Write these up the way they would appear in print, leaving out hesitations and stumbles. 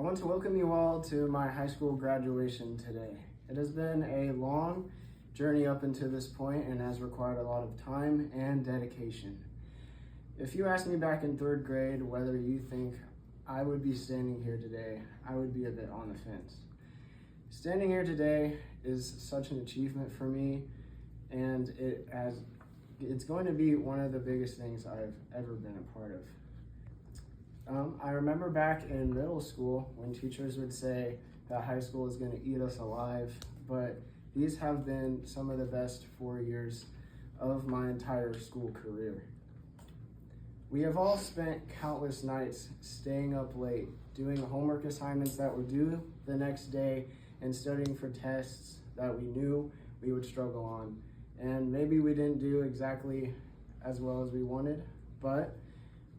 want to welcome you all to my high school graduation today. It has been a long journey up until this point and has required a lot of time and dedication. If you asked me back in third grade whether you think I would be standing here today, I would be a bit on the fence. Standing here today is such an achievement for me, and it's going to be one of the biggest things I've ever been a part of. I remember back in middle school when teachers would say that high school is going to eat us alive, but these have been some of the best 4 years of my entire school career. We have all spent countless nights staying up late, doing homework assignments that were due the next day, and studying for tests that we knew we would struggle on. And maybe we didn't do exactly as well as we wanted, but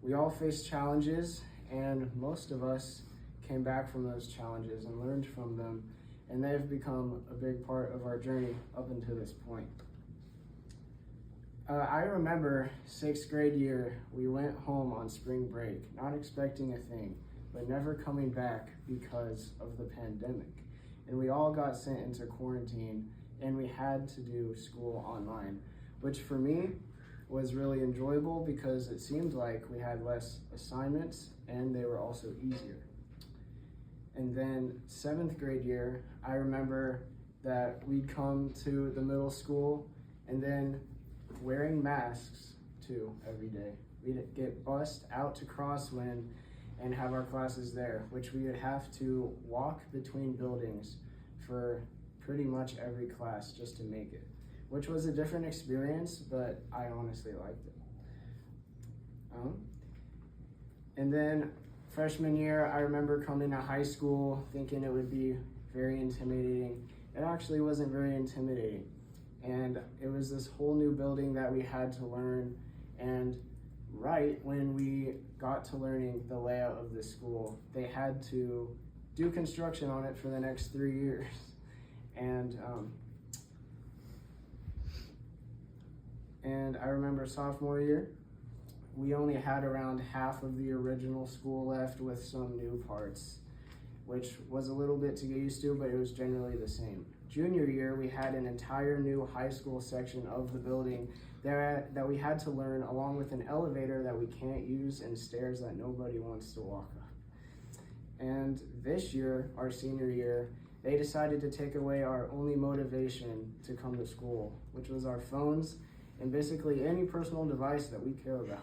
we all faced challenges, and most of us came back from those challenges and learned from them, and they've become a big part of our journey up until this point. I remember 6th grade year, we went home on spring break, not expecting a thing, but never coming back because of the pandemic. And we all got sent into quarantine, and we had to do school online, which for me was really enjoyable because it seemed like we had less assignments and they were also easier. And then 7th grade year, I remember that we'd come to the middle school and then wearing masks too every day. We'd get bused out to Crosswind and have our classes there, which we would have to walk between buildings for pretty much every class just to make it, which was a different experience, but I honestly liked it. And then freshman year, I remember coming to high school thinking it would be very intimidating. It actually wasn't very intimidating. And it was this whole new building that we had to learn. And right when we got to learning the layout of the school, they had to do construction on it for the next 3 years. And I remember sophomore year, we only had around half of the original school left with some new parts, which was a little bit to get used to, but it was generally the same. Junior year, we had an entire new high school section of the building that we had to learn, along with an elevator that we can't use and stairs that nobody wants to walk up. And this year, our senior year, they decided to take away our only motivation to come to school, which was our phones and basically any personal device that we care about.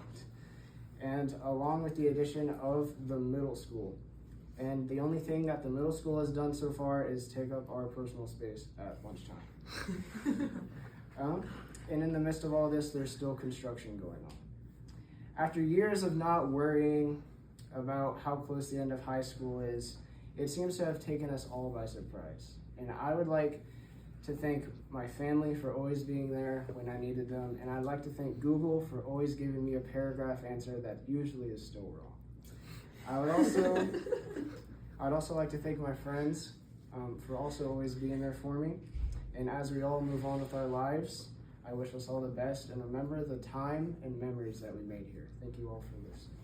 And along with the addition of the middle school. And the only thing that the middle school has done so far is take up our personal space at lunchtime. And in the midst of all this, there's still construction going on. After years of not worrying about how close the end of high school is, it seems to have taken us all by surprise. And I would like to thank my family for always being there when I needed them, and I'd like to thank Google for always giving me a paragraph answer that usually is still wrong. I'd also like to thank my friends for also always being there for me. And as we all move on with our lives, I wish us all the best, and remember the time and memories that we made here. Thank you all for listening.